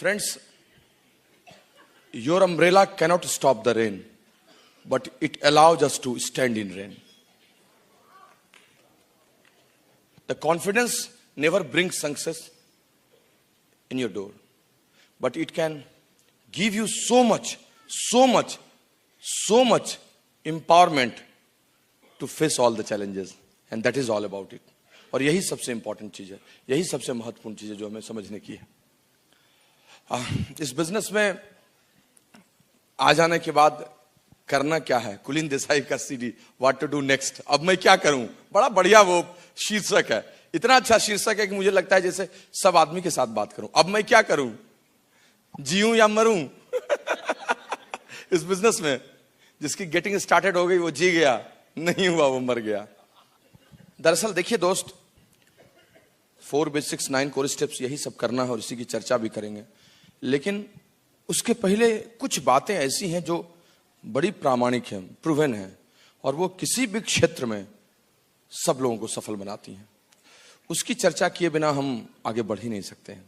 Friends, your umbrella cannot stop the rain, but it allows us to stand in rain. The confidence never brings success in your door, but it can give you so much empowerment to face all the challenges, and that is all about it. और यही सबसे important चीज है, यही सबसे महत्वपूर्ण चीज है जो हमें समझने की है। इस बिजनेस में आ जाने के बाद करना क्या है, कुलीन देसाई का CD what to do next, अब मैं क्या करूं, बड़ा बढ़िया वो शीर्षक है, इतना अच्छा शीर्षक है कि मुझे लगता है जैसे सब आदमी के साथ बात करूं। अब मैं क्या करूं, जीऊं या मरूं? इस बिजनेस में जिसकी गेटिंग स्टार्टेड हो गई वो जी गया, नहीं हुआ वो मर गया। दरअसल देखिए दोस्त, 4 बेसिक्स 9 कोर स्टेप्स यही सब करना है और इसी की चर्चा भी करेंगे, लेकिन उसके पहले कुछ बातें ऐसी हैं जो बड़ी प्रामाणिक हैं, प्रूवन हैं, और वो किसी भी क्षेत्र में सब लोगों को सफल बनाती हैं। उसकी चर्चा किए बिना हम आगे बढ़ ही नहीं सकते हैं,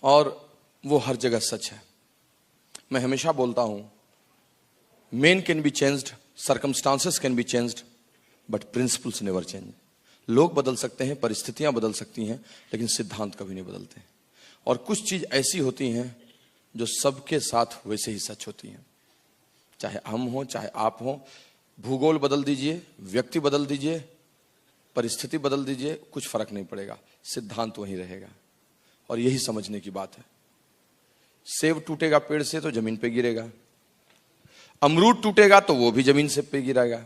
और वो हर जगह सच है। मैं हमेशा बोलता हूं, main can be changed, circumstances can be changed, but principles never change. लोग बदल सकते हैं, परिस्थितियां बदल सकती हैं, लेकिन सिद्धांत कभी नहीं बदलते। और कुछ चीज ऐसी होती हैं जो सबके साथ वैसे ही सच होती हैं, चाहे हम हो चाहे आप हो। भूगोल बदल दीजिए, व्यक्ति बदल दीजिए, परिस्थिति बदल दीजिए, कुछ फर्क नहीं पड़ेगा, सिद्धांत वही रहेगा। और यही समझने की बात है। सेब टूटेगा पेड़ से तो जमीन पे गिरेगा, अमरूद टूटेगा तो वो भी जमीन से पे गिरेगा,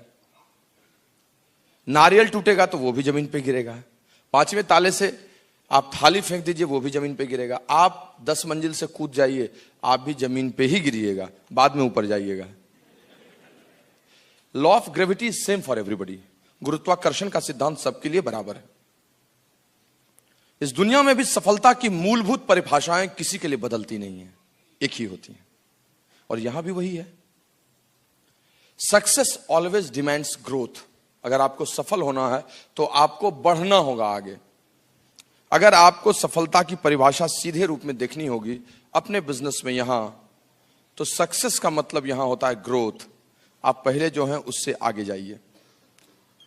नारियल टूटेगा तो वो भी जमीन पे गिरेगा, 5वें ताले से आप थाली फेंक दीजिए वो भी जमीन पे गिरेगा, आप 10 मंजिल से कूद जाइए आप भी जमीन पे ही गिरिएगा, बाद में ऊपर जाइएगा। Law of gravity is same for everybody. गुरुत्वाकर्षण का सिद्धांत सबके लिए बराबर है। इस दुनिया में भी सफलता की मूलभूत परिभाषाएं किसी के लिए बदलती नहीं है, एक ही होती हैं, और यहां भी वही है। Success always demands growth. अगर आपको सफल होना है तो आपको बढ़ना होगा आगे। अगर आपको सफलता की परिभाषा सीधे रूप में देखनी होगी अपने बिजनेस में यहां, तो सक्सेस का मतलब यहां होता है ग्रोथ। आप पहले जो हैं उससे आगे जाइए।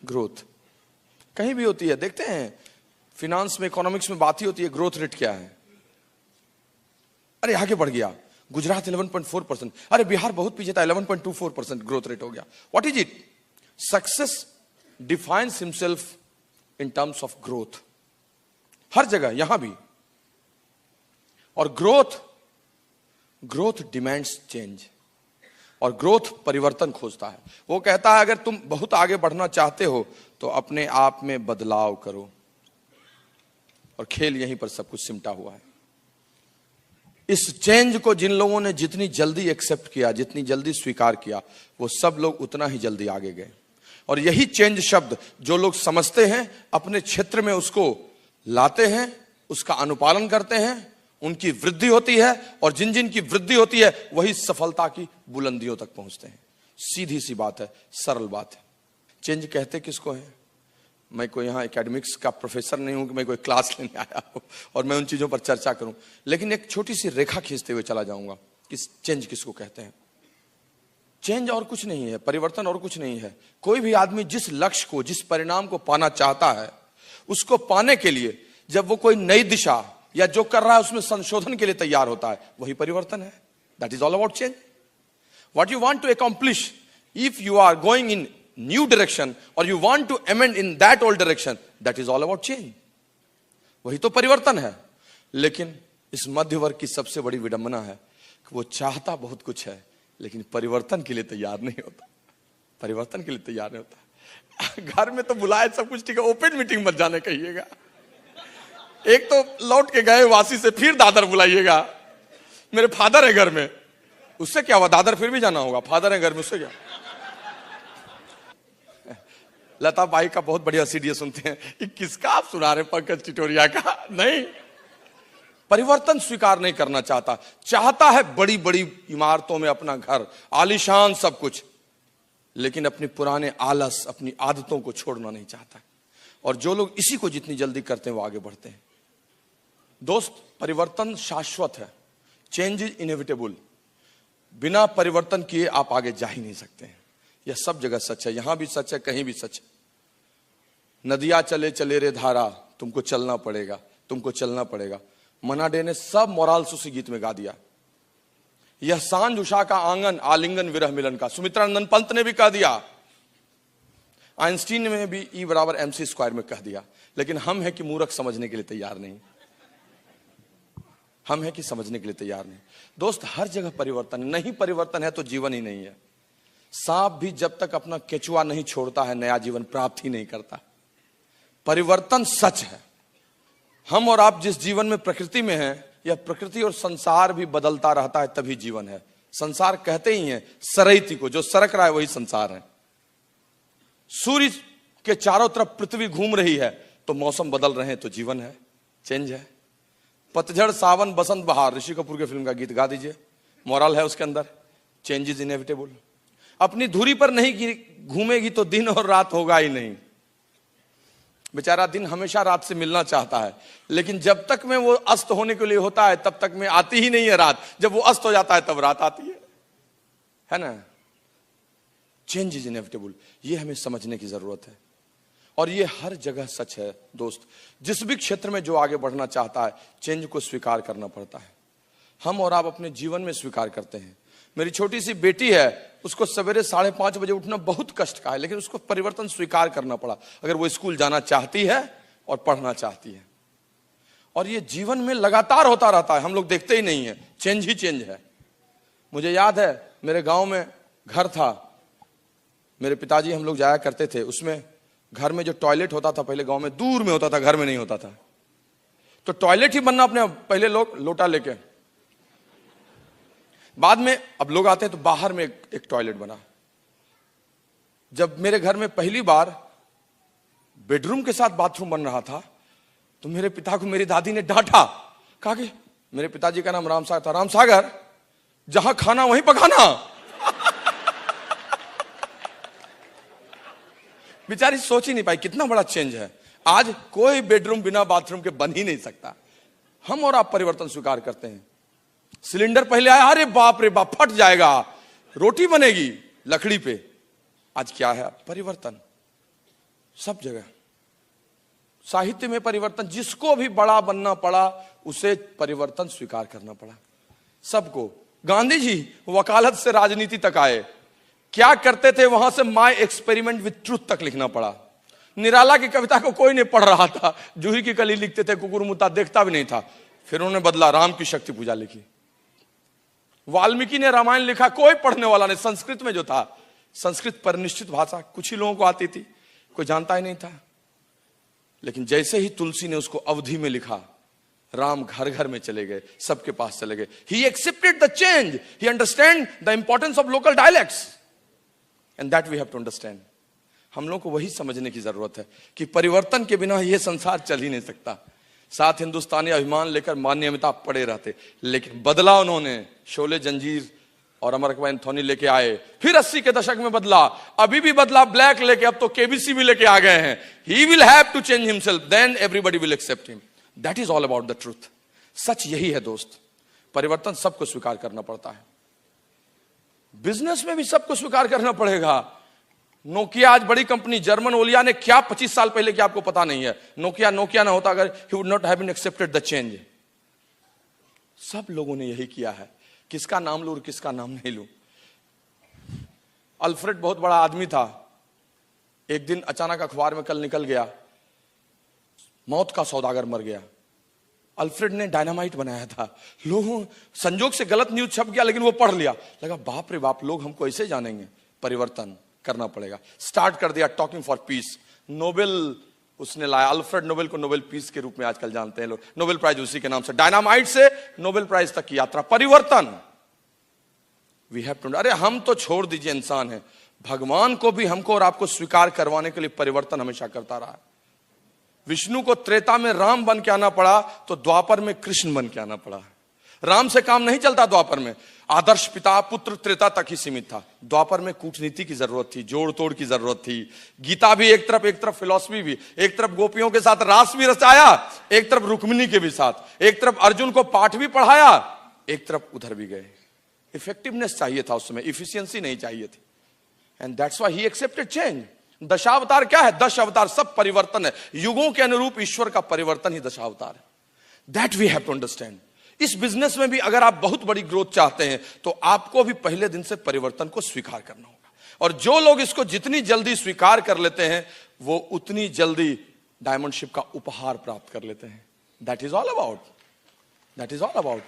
ग्रोथ कहीं भी होती है, देखते हैं फिनेंस में, इकोनॉमिक्स में बात ही होती है ग्रोथ रेट क्या है। अरे आगे बढ़ गया, गुजरात 11.4%, अरे बिहार बहुत पीछे था, 11.24% ग्रोथ रेट हो गया। What is it? Success defines himself in terms of growth, हर जगह, यहां भी। और ग्रोथ डिमांड्स चेंज, और ग्रोथ परिवर्तन खोजता है। वो कहता है अगर तुम बहुत आगे बढ़ना चाहते हो तो अपने आप में बदलाव करो, और खेल यहीं पर सब कुछ सिमटा हुआ है। इस चेंज को जिन लोगों ने जितनी जल्दी एक्सेप्ट किया, जितनी जल्दी स्वीकार किया, वो सब लोग उतना ही जल्दी आगे गए। और यही चेंज शब्द जो लोग समझते हैं, अपने क्षेत्र में उसको लाते हैं, उसका अनुपालन करते हैं, उनकी वृद्धि होती है, और जिन जिन की वृद्धि होती है वही सफलता की बुलंदियों तक पहुंचते हैं। सीधी सी बात है, सरल बात है। चेंज कहते किसको है? मैं कोई यहां एकेडमिक्स का प्रोफेसर नहीं हूं कि मैं कोई क्लास लेने आया हूं और मैं उन चीजों पर चर्चा करूं, लेकिन एक छोटी सी रेखा खींचते हुए चला जाऊंगा कि चेंज किसको कहते हैं। चेंज और कुछ नहीं है, परिवर्तन और कुछ नहीं है। कोई भी आदमी जिस लक्ष्य को, जिस परिणाम को पाना चाहता है, उसको पाने के लिए जब वो कोई नई दिशा या जो कर रहा है उसमें संशोधन के लिए तैयार होता है, वही परिवर्तन है। That is all about change. What you want to accomplish, if you are going in new direction और you want to amend in that old direction, that is all about change. वही तो परिवर्तन है। लेकिन इस मध्य वर्ग की सबसे बड़ी विडंबना है कि वो चाहता बहुत कुछ है, लेकिन परिवर्तन के लिए तैयार नहीं होता। परिवर्तन के लिए तैयार नहीं होता। घर में तो बुलाए सब कुछ ठीक है, ओपन मीटिंग मत जाने कहिएगा। एक तो लौट के गए वासी से फिर दादर बुलाइएगा। मेरे फादर है घर में, उससे क्या हुआ, दादर फिर भी जाना होगा, फादर है घर में, उससे क्या। लता बाई का बहुत बढ़िया सीडी सुनते हैं, किसका आप सुना रहे, पंकज टिटोरिया का? नहीं, परिवर्तन स्वीकार नहीं करना चाहता। चाहता है बड़ी बड़ी इमारतों में अपना घर, आलीशान सब कुछ, लेकिन अपने पुराने आलस, अपनी आदतों को छोड़ना नहीं चाहता। और जो लोग इसी को जितनी जल्दी करते हैं वो आगे बढ़ते हैं। दोस्त, परिवर्तन शाश्वत है। Change is inevitable. बिना परिवर्तन किए आप आगे जा ही नहीं सकते हैं। यह सब जगह सच है, यहां भी सच है, कहीं भी सच है। नदियां चले चले रे धारा, तुमको चलना पड़ेगा, तुमको चलना पड़ेगा। मन्ना डे ने सब मोराल्स उसी गीत में गा दिया। यह सांझ उषा का आंगन, आलिंगन विरह मिलन का, सुमित्रानंद पंत ने भी कह दिया। आइंस्टीन ने भी E = mc² में कह दिया। लेकिन हम है कि मूर्ख, समझने के लिए तैयार नहीं। हम है कि समझने के लिए तैयार नहीं। दोस्त, हर जगह परिवर्तन, नहीं परिवर्तन है तो जीवन ही नहीं है। सांप भी जब तक अपना केचुआ नहीं छोड़ता है, नया जीवन प्राप्त ही नहीं करता। परिवर्तन सच है। हम और आप जिस जीवन में प्रकृति में हैं, यह प्रकृति और संसार भी बदलता रहता है, तभी जीवन है। संसार कहते ही हैं सरैती को, जो सरक रहा है वही संसार है। सूर्य के चारों तरफ पृथ्वी घूम रही है तो मौसम बदल रहे हैं तो जीवन है, चेंज है। पतझड़, सावन, बसंत, बहार, ऋषि कपूर के फिल्म का गीत गा दीजिए, मोरल है उसके अंदर, चेंज इज इनएविटेबल। अपनी धुरी पर नहीं घूमेगी तो दिन और रात होगा ही नहीं। बेचारा दिन हमेशा रात से मिलना चाहता है, लेकिन जब तक में वो अस्त होने के लिए होता है तब तक में आती ही नहीं है रात। जब वो अस्त हो जाता है तब रात आती है ना। चेंज इज इनएविटेबल, ये हमें समझने की जरूरत है। और ये हर जगह सच है दोस्त। जिस भी क्षेत्र में जो आगे बढ़ना चाहता है, चेंज को स्वीकार करना पड़ता है। हम और आप अपने जीवन में स्वीकार करते हैं। मेरी छोटी सी बेटी है, उसको सवेरे 5:30 बजे उठना बहुत कष्ट का है, लेकिन उसको परिवर्तन स्वीकार करना पड़ा। अगर वो स्कूल जाना चाहती है और पढ़ना चाहती है, और ये जीवन में लगातार होता रहता है, हम लोग देखते ही नहीं है, चेंज ही चेंज है। मुझे याद है, मेरे गांव में घर था, मेरे पिताजी हम लोग जाया करते थे। उसमें घर में जो टॉयलेट होता था, पहले गांव में दूर में होता था, घर में नहीं होता था, तो टॉयलेट ही बनना अपने पहले लोग लोटा लेके, बाद में अब लोग आते हैं तो बाहर में एक टॉयलेट बना। जब मेरे घर में पहली बार बेडरूम के साथ बाथरूम बन रहा था तो मेरे पिता को मेरी दादी ने डांटा, कहा कि, मेरे पिताजी का नाम रामसागर था, रामसागर जहां खाना वहीं पकाना। बेचारी सोच ही नहीं पाई कितना बड़ा चेंज है। आज कोई बेडरूम बिना बाथरूम के बन ही नहीं सकता। हम और आप परिवर्तन स्वीकार करते हैं। सिलेंडर पहले आया, अरे बाप रे बाप, फट जाएगा, रोटी बनेगी लकड़ी पे। आज क्या है? परिवर्तन सब जगह। साहित्य में परिवर्तन, जिसको भी बड़ा बनना पड़ा उसे परिवर्तन स्वीकार करना पड़ा, सबको। गांधी जी वकालत से राजनीति तक आए, क्या करते थे वहां से माय एक्सपेरिमेंट विथ ट्रूथ तक लिखना पड़ा। निराला की कविता को कोई नहीं पढ़ रहा था, जूही की कली लिखते थे, कुकुरमुत्ता देखता भी नहीं था। फिर उन्होंने बदला, राम की शक्ति पूजा लिखी। वाल्मीकि ने रामायण लिखा, कोई पढ़ने वाला नहीं। संस्कृत में जो था, संस्कृत परिनिष्ठित भाषा, कुछ ही लोगों को आती थी, कोई जानता ही नहीं था। लेकिन जैसे ही तुलसी ने उसको अवधि में लिखा, राम घर घर में चले गए, सबके पास चले गए। He accepted the change, he understand the importance of local dialects, and that we have to understand. हम लोग को वही समझने की जरूरत है कि परिवर्तन के बिना यह संसार चल ही नहीं सकता। साथ हिंदुस्तानी अभिमान लेकर माननीय अमिताभ पड़े रहते, लेकिन बदला उन्होंने। शोले, जंजीर और अमर अकबर एंथोनी लेके आए, फिर 80 के दशक में बदला, अभी भी बदला ब्लैक लेके, अब तो केबीसी भी लेके आ गए हैं। He will have to change himself, then everybody will accept him. That is all about the truth. सच यही है दोस्त, परिवर्तन सबको स्वीकार करना पड़ता है। बिजनेस में भी सबको स्वीकार करना पड़ेगा। नोकिया आज बड़ी कंपनी, जर्मन ओलिया ने क्या 25 साल पहले क्या आपको पता नहीं है। नोकिया ना होता अगर, he would not have been accepted the change. सब लोगों ने यही किया है। किसका नाम लूं और किसका नाम नहीं लूं। अल्फ्रेड बहुत बड़ा आदमी था। एक दिन अचानक अखबार में कल निकल गया, मौत का सौदागर मर गया। अल्फ्रेड ने डायनामाइट बनाया था। लोगों, संजोग से गलत न्यूज छप गया, लेकिन वो पढ़ लिया, लगा बाप रे बाप, लोग हमको ऐसे जानेंगे। परिवर्तन करना पड़ेगा। स्टार्ट कर दिया टॉकिंग फॉर पीस। नोबेल उसने लाया, अल्फ्रेड नोबेल को नोबेल पीस के रूप में आजकल जानते हैं लोग। नोबेल प्राइज उसी के नाम से, डायनामाइट से नोबेल प्राइज तक की यात्रा। परिवर्तन वी हैव टू। अरे हम तो छोड़ दीजिए, इंसान है, भगवान को भी हमको और आपको स्वीकार करवाने के लिए परिवर्तन हमेशा करता रहा है। विष्णु को त्रेता में राम बन के आना पड़ा तो द्वापर में कृष्ण बन के आना पड़ा। राम से काम नहीं चलता द्वापर में। आदर्श पिता पुत्र त्रेता तक ही सीमित था। द्वापर में कूटनीति की जरूरत थी, जोड़ तोड़ की जरूरत थी। गीता भी एक तरफ फिलॉसफी भी, एक तरफ गोपियों के साथ रास भी रचाया, एक तरफ रुक्मिणी के भी साथ, एक तरफ अर्जुन को पाठ भी पढ़ाया, एक तरफ उधर भी गए। इफेक्टिवनेस चाहिए था उस समय, इफिशियंसी नहीं चाहिए थी। And that's why he accepted change. Dashavatar क्या है? 10 अवतार, सब परिवर्तन है। युगों के अनुरूप ईश्वर का परिवर्तन ही दशावतार है। That we have to understand. इस बिजनेस में भी अगर आप बहुत बड़ी ग्रोथ चाहते हैं तो आपको भी पहले दिन से परिवर्तन को स्वीकार करना होगा। और जो लोग इसको जितनी जल्दी स्वीकार कर लेते हैं वो उतनी जल्दी डायमंडशिप का उपहार प्राप्त कर लेते हैं। That is all about, that is all about.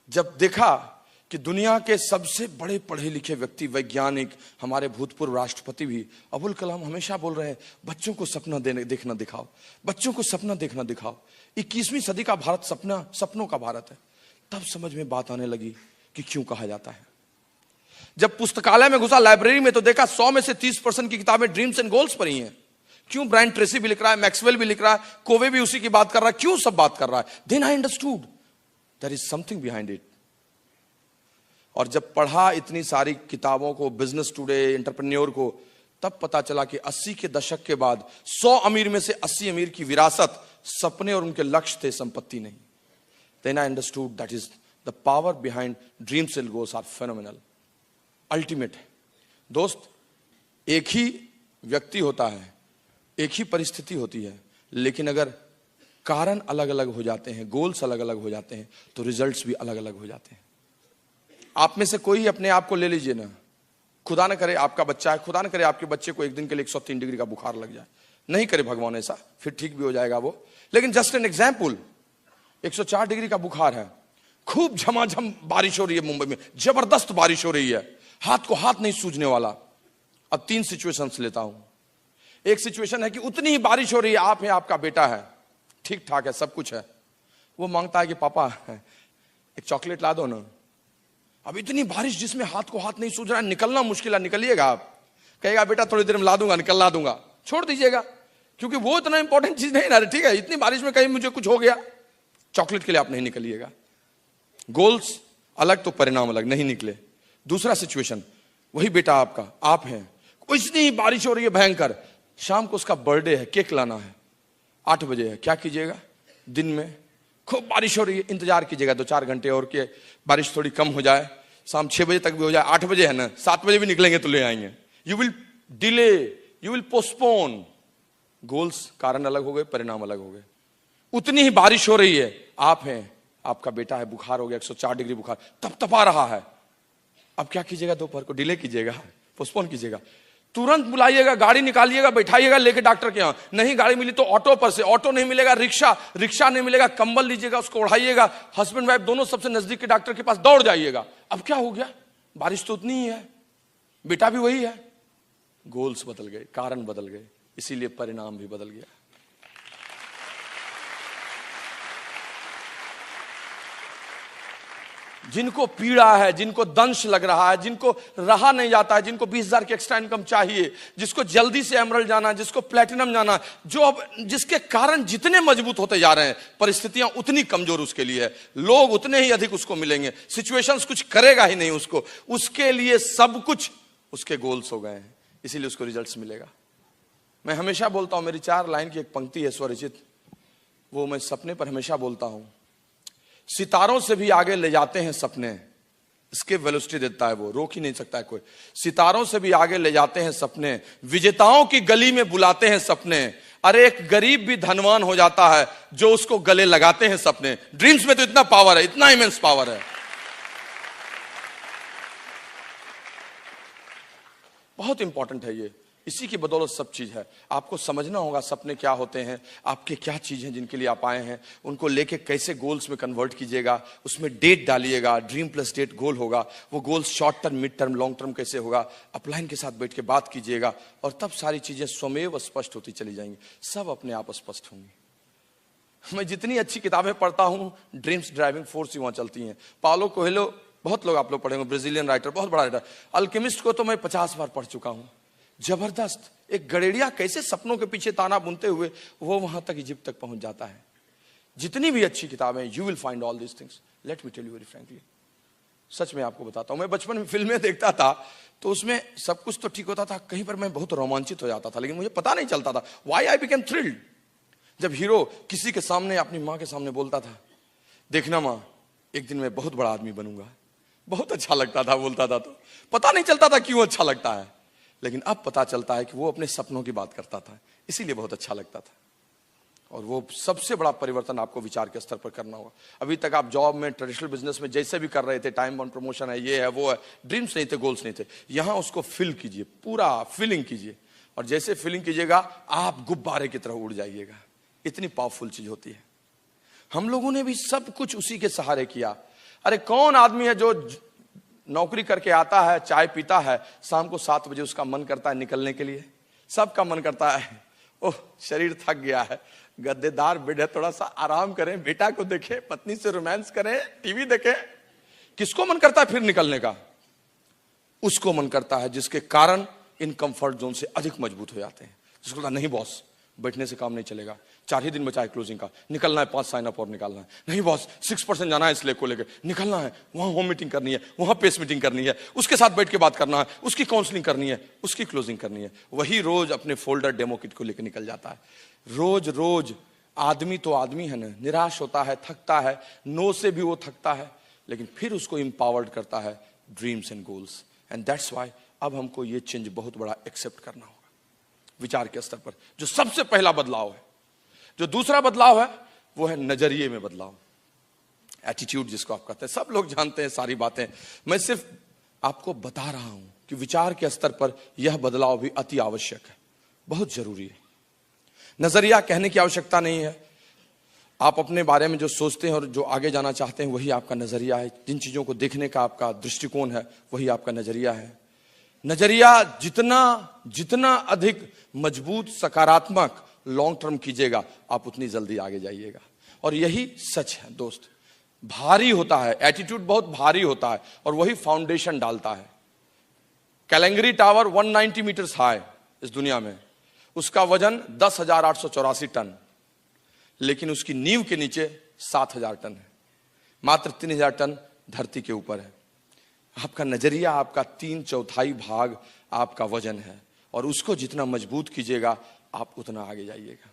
जब देखा कि दुनिया के सबसे बड़े पढ़े लिखे व्यक्ति, वैज्ञानिक, हमारे भूतपूर्व राष्ट्रपति भी, अबुल कलाम हमेशा बोल रहे हैं बच्चों को सपना देखना दिखाओ, बच्चों को सपना देखना दिखाओ। 21वीं सदी का भारत सपनों का भारत है। तब समझ में बात आने लगी कि क्यों कहा जाता है। जब पुस्तकालय में घुसा, लाइब्रेरी में, तो देखा 100 में से 30% की किताबें ड्रीम्स एंड गोल्स पर ही हैं। क्यों? ब्रायन ट्रेसी भी लिख रहा है, मैक्सवेल भी लिख रहा है, कोवे भी उसी की बात कर रहा है। क्यों सब बात कर रहा है? Then I understood there is something behind it. और जब पढ़ा इतनी सारी किताबों को, बिजनेस टुडे, एंटरप्रेन्योर को, तब पता चला कि 80 के दशक के बाद 100 अमीर में से 80 अमीर की विरासत सपने और उनके लक्ष्य थे, संपत्ति नहीं। Then I understood that is the power behind dreams and goals are phenomenal, ultimate है। दोस्त, एक ही व्यक्ति होता है, एक ही परिस्थिति होती है, लेकिन अगर कारण अलग अलग हो जाते हैं, गोल्स अलग अलग हो जाते हैं, तो रिजल्ट्स भी अलग अलग हो जाते हैं। आप में से कोई अपने आप को ले लीजिए ना, खुदा न करे आपका बच्चा है, खुदा न करे आपके बच्चे को एक दिन के लिए 103 डिग्री का बुखार लग जाए, नहीं करे भगवान ऐसा, फिर ठीक भी हो जाएगा वो। लेकिन जस्ट एन एग्जाम्पल, 104 डिग्री का बुखार है, खूब झमाझम बारिश हो रही है मुंबई में, जबरदस्त बारिश हो रही है, हाथ को हाथ नहीं सूझने वाला। अब 3 सिचुएशंस लेता हूं। एक सिचुएशन है कि उतनी ही बारिश हो रही है, आप है, आपका बेटा है, ठीक ठाक है, सब कुछ है, वो मांगता है कि पापा एक चॉकलेट ला दो ना। अब इतनी बारिश जिसमें हाथ को हाथ नहीं सूझ रहा है, निकलना मुश्किल है, निकलिएगा आप? कहेगा बेटा थोड़ी देर में ला दूंगा, निकलना दूंगा, छोड़ दीजिएगा, क्योंकि वो इतना इंपॉर्टेंट चीज नहीं ना, ठीक है, इतनी बारिश में कहीं मुझे कुछ हो गया, चॉकलेट के लिए आप नहीं निकलिएगा। गोल्स अलग तो परिणाम अलग, नहीं निकले। दूसरा सिचुएशन, वही बेटा आपका, आप हैं, इतनी बारिश हो रही है भयंकर, शाम को उसका बर्थडे है, केक लाना है, 8 बजे है, क्या कीजिएगा? दिन में खूब बारिश हो रही है, इंतजार कीजिएगा 2-4 घंटे और के बारिश थोड़ी कम हो जाए, शाम 6 बजे तक भी हो जाए, 8 बजे है ना, 7 बजे भी निकलेंगे तो ले आएंगे। You will delay, you will postpone. Goals, कारण अलग हो गए, परिणाम अलग हो गए। उतनी ही बारिश हो रही है, आप हैं, आपका बेटा है, बुखार हो गया, 104 डिग्री बुखार, तपतपा रहा है, अब क्या कीजिएगा? दोपहर को डिले कीजिएगा, पोस्टपोन कीजिएगा, तुरंत बुलाइएगा, गाड़ी निकालिएगा, बैठाइएगा लेके डॉक्टर के यहां। नहीं गाड़ी मिली तो ऑटो पर से, ऑटो नहीं मिलेगा रिक्शा नहीं मिलेगा, कंबल लीजिएगा, उसको ओढ़ाइएगा, हस्बैंड वाइफ दोनों सबसे नजदीक के डॉक्टर के पास दौड़ जाइएगा। अब क्या हो गया? बारिश तो उतनी ही है, बेटा भी वही है। गोल्स बदल गए, कारण बदल गए, इसीलिए परिणाम भी बदल गया। जिनको पीड़ा है, जिनको दंश लग रहा है, जिनको रहा नहीं जाता है, जिनको 20,000 की एक्स्ट्रा इनकम चाहिए, जिसको जल्दी से एमरल्ड जाना, जिसको प्लेटिनम जाना, जो अब जिसके कारण जितने मजबूत होते जा रहे हैं, परिस्थितियां उतनी कमजोर उसके लिए है, लोग उतने ही अधिक उसको मिलेंगे, सिचुएशंस कुछ करेगा ही नहीं उसको, उसके लिए सब कुछ उसके गोल्स हो गए हैं, इसीलिए उसको रिजल्ट्स मिलेगा। मैं हमेशा बोलता हूं, मेरी 4 लाइन की एक पंक्ति है स्वरचित, वो मैं सपने पर हमेशा बोलता हूं। सितारों से भी आगे ले जाते हैं सपने, इसके वेलोसिटी देता है वो, रोक ही नहीं सकता है कोई। सितारों से भी आगे ले जाते हैं सपने, विजेताओं की गली में बुलाते हैं सपने। अरे एक गरीब भी धनवान हो जाता है जो उसको गले लगाते हैं सपने। ड्रीम्स में तो इतना पावर है, इतना इमेंस पावर है, बहुत इंपॉर्टेंट है ये। इसी की बदौलत सब चीज है। आपको समझना होगा सपने क्या होते हैं, आपके क्या चीजें जिनके लिए आप आए हैं, उनको लेके कैसे गोल्स में कन्वर्ट कीजिएगा, उसमें डेट डालिएगा, ड्रीम प्लस डेट गोल होगा, वो goals short term, mid term, long term कैसे होगा, अपलाइन के साथ बैठ के बात कीजिएगा, और तब सारी चीजें स्वमेव स्पष्ट होती चली जाएंगी, सब अपने आप स्पष्ट होंगी। मैं जितनी अच्छी किताबें पढ़ता हूं, ड्रीम्स ड्राइविंग फोर्स ही वहां चलती हैं। पाउलो कोएल्हो, बहुत लोग आप लोग पढ़ेंगे, ब्राजीलियन राइटर, बहुत बड़ा राइटर। अल्केमिस्ट को तो मैं 50 बार पढ़ चुका हूं, जबरदस्त, एक गड़ेड़िया कैसे सपनों के पीछे ताना बुनते हुए वो वहां तक, इजिप्ट तक पहुंच जाता है। जितनी भी अच्छी किताबें, you will find all this things. Let me tell you very frankly, सच में आपको बताता हूं, मैं बचपन में फिल्में देखता था तो उसमें सब कुछ तो ठीक होता था, कहीं पर मैं बहुत रोमांचित हो जाता था, लेकिन मुझे पता नहीं चलता था व्हाई आई बिकेम थ्रिल्ड। जब हीरो किसी के सामने, अपनी माँ के सामने बोलता था, देखना माँ एक दिन मैं बहुत बड़ा आदमी बनूंगा, बहुत अच्छा लगता था बोलता था, तो पता नहीं चलता था क्यों अच्छा लगता है, लेकिन अब पता चलता है कि वो अपने सपनों की बात करता था, इसीलिए बहुत अच्छा लगता था। और वो सबसे बड़ा परिवर्तन आपको विचार के स्तर पर करना होगा। अभी तक आप जॉब में, ट्रेडिशनल बिजनेस में जैसे भी कर रहे थे, टाइम बाउंड प्रमोशन है, ये है वो है, ड्रीम्स नहीं थे, गोल्स नहीं थे, यहां उसको फिल कीजिए, पूरा फीलिंग कीजिए, और जैसे फीलिंग कीजिएगा आप गुब्बारे की तरह उड़ जाइएगा। इतनी पावरफुल चीज होती है। हम लोगों ने भी सब कुछ उसी के सहारे किया। अरे कौन आदमी है जो नौकरी करके आता है, चाय पीता है, शाम को 7 बजे उसका मन करता है निकलने के लिए? सबका मन करता है, ओह शरीर थक गया है, गद्देदार बेड है, थोड़ा सा आराम करें, बेटा को देखें, पत्नी से रोमांस करें, टीवी देखें। किसको मन करता है फिर निकलने का? उसको मन करता है जिसके कारण इन कंफर्ट जोन से अधिक मजबूत हो जाते हैं। जिसको लगता नहीं बॉस बैठने से काम नहीं चलेगा, 4 ही दिन बचा है क्लोजिंग का, निकलना है, 5 साइन अप और निकालना है, नहीं बॉस 6% जाना है इसलिए को लेकर निकलना है, वहां होम मीटिंग करनी है, वहां पेस मीटिंग करनी है, उसके साथ बैठ के बात करना है, उसकी काउंसलिंग करनी है, उसकी क्लोजिंग करनी है। वही रोज अपने फोल्डर डेमो किट को लेकर निकल जाता है। रोज रोज आदमी तो आदमी है ना, निराश होता है, थकता है, नो से भी वो थकता है, लेकिन फिर उसको इंपावर्ड करता है dreams and goals. And that's why अब हमको ये चेंज बहुत बड़ा एक्सेप्ट करना होगा विचार के स्तर पर। जो सबसे पहला बदलाव है, जो दूसरा बदलाव है, वो है नजरिए में बदलाव, एटीट्यूड जिसको आप कहते हैं। सब लोग जानते हैं सारी बातें, मैं सिर्फ आपको बता रहा हूं कि विचार के स्तर पर यह बदलाव भी अति आवश्यक है, बहुत जरूरी है। नजरिया कहने की आवश्यकता नहीं है, आप अपने बारे में जो सोचते हैं और जो आगे जाना चाहते हैं वही आपका नजरिया है। जिन चीजों को देखने का आपका दृष्टिकोण है वही आपका नजरिया है। नजरिया जितना जितना अधिक मजबूत, सकारात्मक, लॉन्ग टर्म कीजिएगा आप उतनी जल्दी आगे जाइएगा। और यही सच है दोस्त, भारी होता है, एटीट्यूड बहुत भारी होता है और वही फाउंडेशन डालता है। कैलेंगरी टावर 190 मीटर्स हाई इस दुनिया में, उसका वजन 10,884 टन, लेकिन उसकी नींव के नीचे 7,000 टन है, मात्र 3,000 टन धरती के ऊपर है। आपका नजरिया, आपका 3/4 भाग आपका वजन है, और उसको जितना मजबूत कीजिएगा आप उतना आगे जाइएगा,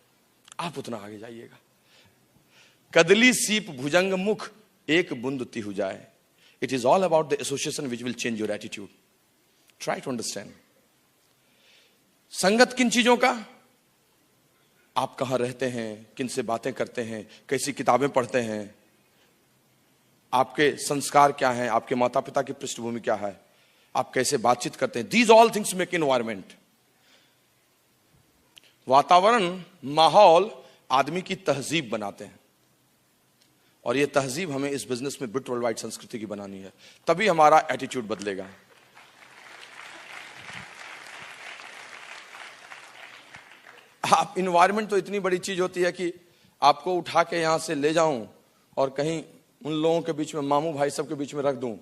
आप उतना आगे जाइएगा। कदली सीप भुजंग मुख एक बूंद तिहु जाए। It is all about the association which will change your attitude. Try to understand. संगत किन चीजों का, आप कहां रहते हैं, किन से बातें करते हैं, कैसी किताबें पढ़ते हैं, आपके संस्कार क्या हैं, आपके माता पिता की पृष्ठभूमि क्या है, आप कैसे बातचीत करते हैं। These all things make environment. वातावरण, माहौल आदमी की तहजीब बनाते हैं, और ये तहजीब हमें इस बिजनेस में ब्रिट वर्ल्ड वाइड संस्कृति की बनानी है, तभी हमारा एटीट्यूड बदलेगा। आप इन्वायरमेंट तो इतनी बड़ी चीज होती है कि आपको उठा के यहां से ले जाऊं और कहीं उन लोगों के बीच में, मामू भाई सब के बीच में रख दूं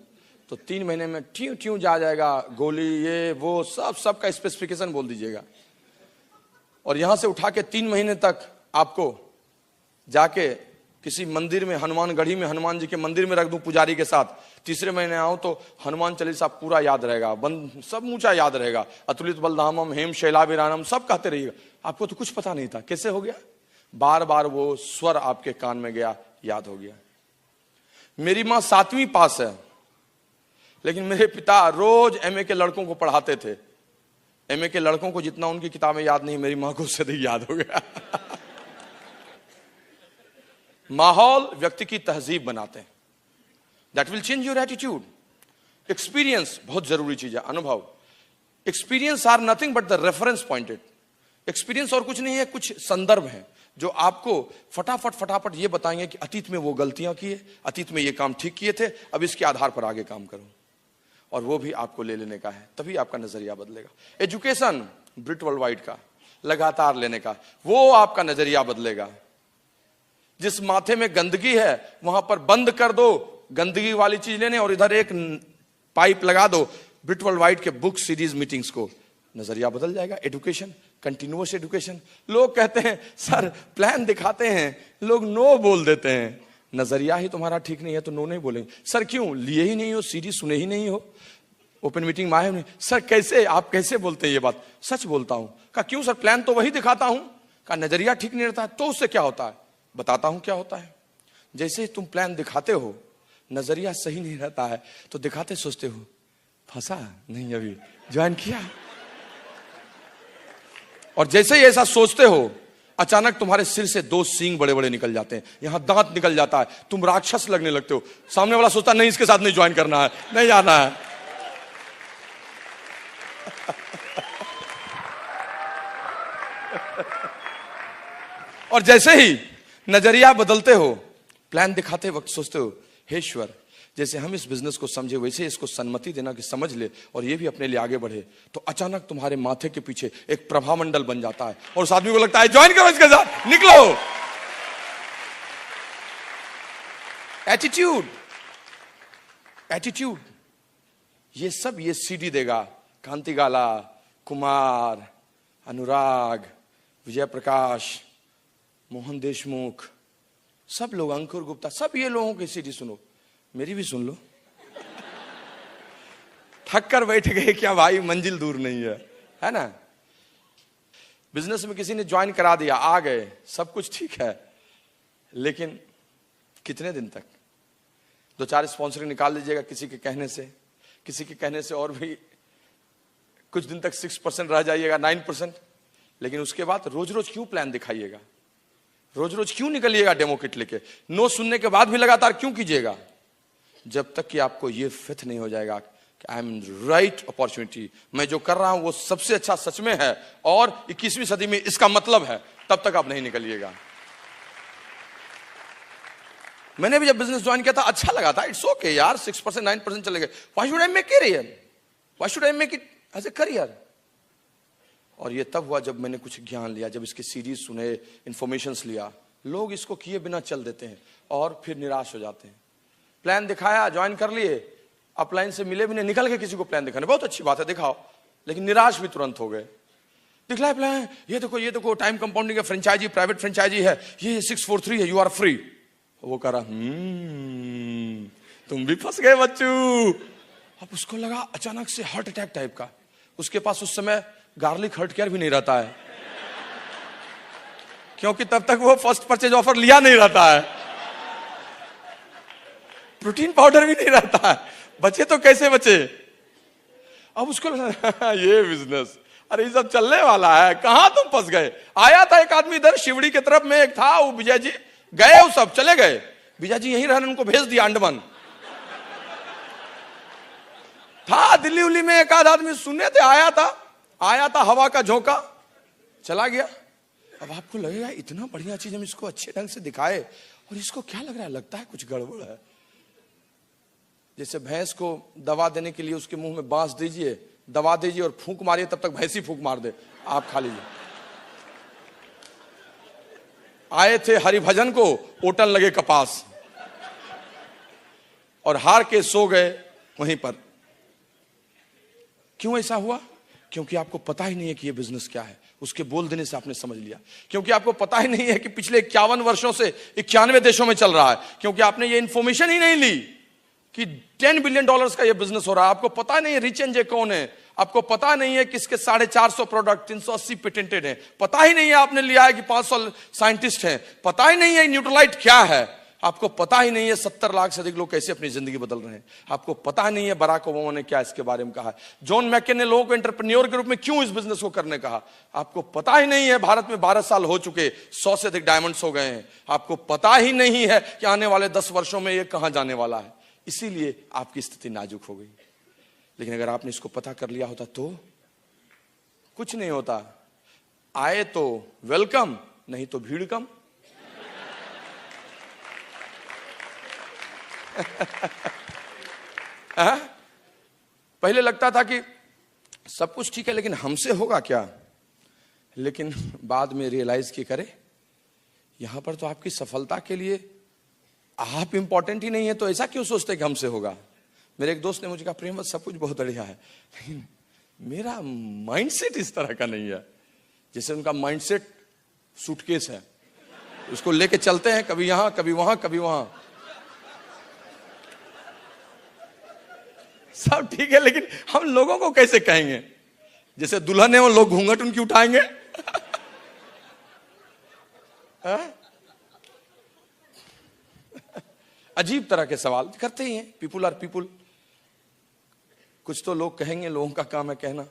तो 3 महीने में ट्यू ट्यू जा जाएगा, गोली ये वो सब का स्पेसिफिकेशन बोल दीजिएगा। और यहां से उठा के 3 महीने तक आपको जाके किसी मंदिर में, हनुमानगढ़ी में हनुमान जी के मंदिर में रख दूं पुजारी के साथ, तीसरे महीने आऊं तो हनुमान चालीसा पूरा याद रहेगा, सब ऊंचा याद रहेगा, अतुलित बलधामम हेम शैलाभिरानम सब कहते रहिएगा। आपको तो कुछ पता नहीं था, कैसे हो गया? बार बार वो स्वर आपके कान में गया, याद हो गया। मेरी मां 7वीं पास है, लेकिन मेरे पिता रोज एमए के लड़कों को पढ़ाते थे। एमए के लड़कों को जितना उनकी किताबें याद नहीं, मेरी मां को उससे अधिक याद हो गया। माहौल व्यक्ति की तहजीब बनाते हैं, that will change your attitude. Experience बहुत जरूरी चीज है, अनुभव। Experience are nothing but the reference pointed. Experience और कुछ नहीं है, कुछ संदर्भ है जो आपको फटाफट ये बताएंगे कि अतीत में वो गलतियां किए, अतीत में ये काम ठीक किए थे, अब इसके आधार पर आगे काम करो, और वो भी आपको ले लेने का है, तभी आपका नजरिया बदलेगा। एजुकेशन ब्रिट वर्ल्ड वाइड का लगातार लेने का, वो आपका नजरिया बदलेगा। जिस माथे में गंदगी है वहां पर बंद कर दो गंदगी वाली चीज लेने, और इधर एक पाइप लगा दो ब्रिट वर्ल्ड वाइड के बुक सीरीज मीटिंग्स को, नजरिया बदल जाएगा। Education continuous education. लोग कहते हैं सर प्लान दिखाते हैं, लोग नो बोल देते हैं। नजरिया ही तुम्हारा ठीक नहीं है तो नो नहीं बोलेंगे। सर क्यों, लिए ही नहीं हो, सीडी सुने ही नहीं हो, ओपन मीटिंग में आए नहीं। सर कैसे, आप कैसे बोलते हैं ये बात? सच बोलता हूं। कहा क्यों सर? प्लान तो वही दिखाता हूं। कहा नजरिया ठीक नहीं रहता है तो उससे क्या होता है? बताता हूं क्या होता है। जैसे तुम प्लान दिखाते हो, नजरिया सही नहीं रहता है तो दिखाते सोचते हो फंसा नहीं, अभी ज्वाइन किया। और जैसे ही ऐसा सोचते हो, अचानक तुम्हारे सिर से 2 सींग बड़े बड़े निकल जाते हैं, यहां दांत निकल जाता है, तुम राक्षस लगने लगते हो। सामने वाला सोचता नहीं इसके साथ नहीं ज्वाइन करना है, नहीं आना है। और जैसे ही नजरिया बदलते हो, प्लान दिखाते वक्त सोचते हो हे ईश्वर, जैसे हम इस बिजनेस को समझे वैसे इसको सम्मति देना कि समझ ले और ये भी अपने लिए आगे बढ़े। तो अचानक तुम्हारे माथे के पीछे एक प्रभामंडल बन जाता है और उस आदमी को लगता है ज्वाइन करो इसके साथ, निकलो। एटीट्यूड, एटीट्यूड, ये सब ये सीडी देगा। कांति गाला, कुमार, अनुराग, विजय प्रकाश, मोहन देशमुख, सब लोग, अंकुर गुप्ता, सब ये लोगों की सीडी सुनो, मेरी भी सुन लो। थक कर बैठ गए क्या भाई, मंजिल दूर नहीं है ना। बिजनेस में किसी ने ज्वाइन करा दिया, आ गए, सब कुछ ठीक है, लेकिन कितने दिन तक? 2-4 स्पॉन्सर निकाल लीजिएगा किसी के कहने से, किसी के कहने से और भी कुछ दिन तक 6% रह जाइएगा, 9%। लेकिन उसके बाद रोज रोज क्यों प्लान दिखाइएगा? रोज रोज क्यों निकलिएगा डेमो किट लेके? नो सुनने के बाद भी लगातार क्यों कीजिएगा? जब तक कि आपको ये फिट नहीं हो जाएगा कि आई एम राइट अपॉर्चुनिटी, मैं जो कर रहा हूं वो सबसे अच्छा सच में है और 21वीं सदी में इसका मतलब है, तब तक आप नहीं निकलिएगा। मैंने भी जब बिजनेस ज्वाइन किया था अच्छा लगा था, इट्स ओके यार, 6% 9% चले गए, why should I make career, why should I make it as a career. और ये तब हुआ जब मैंने कुछ ज्ञान लिया, जब इसके सीरीज सुने, इंफॉर्मेशंस लिया। लोग इसको किए बिना चल देते हैं और फिर निराश हो जाते हैं। प्लान दिखाया, ज्वाइन कर लिए, अपलाइन से मिले भी नहीं, निकल के किसी को प्लान दिखाने, बहुत अच्छी बात है दिखाओ, लेकिन निराश भी तुरंत हो गए। दिखलाए प्लान, ये देखो टाइम कंपाउंडिंग है, फ्रेंचाइजी, प्राइवेट फ्रेंचाइजी है, ये 643 है, यू आर फ्री। वो कह रहा तुम भी फंस गए बच्चू। अब उसको लगा अचानक से हार्ट अटैक टाइप का। उसके पास उस समय गार्लिक हर्ट केयर भी नहीं रहता है, क्योंकि तब तक वो फर्स्ट परचेज ऑफर लिया नहीं रहता है, प्रोटीन पाउडर भी नहीं रहता है, बचे तो कैसे बचे। अब उसको लगा ये बिजनेस, अरे ये सब चलने वाला है, कहां तुम फंस गए। आया था एक आदमी इधर शिवड़ी की तरफ में, एक था वो विजय जी, गए वो सब चले गए। विजय जी यहीं रहने, उनको भेज दिया अंडमान। था दिल्ली उल्ली में एक आध आदमी सुने थे, आया था हवा का झोंका, चला गया। अब आपको लगेगा इतना बढ़िया चीज हम इसको अच्छे ढंग से दिखाए और इसको क्या लग रहा है, लगता है कुछ गड़बड़ है। जैसे भैंस को दवा देने के लिए उसके मुंह में बांस दीजिए, दवा दीजिए और फूंक मारिए, तब तक भैंस ही फूंक मार दे, आप खा लीजिए। आए थे हरिभजन को, ओटन लगे कपास और हार के सो गए वहीं पर। क्यों ऐसा हुआ? क्योंकि आपको पता ही नहीं है कि ये बिजनेस क्या है। उसके बोल देने से आपने समझ लिया। क्योंकि आपको पता ही नहीं है कि पिछले 51 वर्षों से 91 देशों में चल रहा है। क्योंकि आपने ये इंफॉर्मेशन ही नहीं ली कि $10 बिलियन का ये बिजनेस हो रहा है। आपको पता नहीं है रिच एंड जे कौन है, आपको पता नहीं है कि इसके 450 प्रोडक्ट, 380 पेटेंटेड हैं, पता ही नहीं है आपने लिया है कि 500 साइंटिस्ट हैं, पता ही नहीं है न्यूट्रलाइट क्या है, आपको पता ही नहीं है 70 लाख से अधिक लोग कैसे अपनी जिंदगी बदल रहे हैं, आपको पता नहीं है बराक ओबामा ने क्या इसके बारे में कहा है, जॉन मैकेन ने लोगों को एंटरप्रेन्योर के रूप में क्यों इस बिजनेस को करने कहा, आपको पता ही नहीं है भारत में 12 साल हो चुके, 100 से अधिक डायमंड्स हो गए हैं, आपको पता ही नहीं है कि आने वाले 10 वर्षों में ये कहां जाने वाला है। इसीलिए आपकी स्थिति नाजुक हो गई। लेकिन अगर आपने इसको पता कर लिया होता तो कुछ नहीं होता। आए तो वेलकम, नहीं तो भीड़ कम। पहले लगता था कि सब कुछ ठीक है लेकिन हमसे होगा क्या, लेकिन बाद में रियलाइज की करे यहां पर तो आपकी सफलता के लिए आप इंपॉर्टेंट ही नहीं है, तो ऐसा क्यों सोचते कि हमसे होगा। मेरे एक दोस्त ने मुझे कहा प्रेम सब कुछ बहुत बढ़िया है, लेकिन मेरा माइंडसेट इस तरह का नहीं है। जैसे उनका माइंडसेट सूटकेस है, उसको लेके चलते हैं, कभी यहां कभी वहां कभी वहां। सब ठीक है, लेकिन हम लोगों को कैसे कहेंगे? जैसे दुल्हन है वो लोग घूंघट उनकी उठाएंगे। अजीब तरह के सवाल करते ही हैं। People are people. कुछ तो लोग कहेंगे, लोगों का काम है कहना।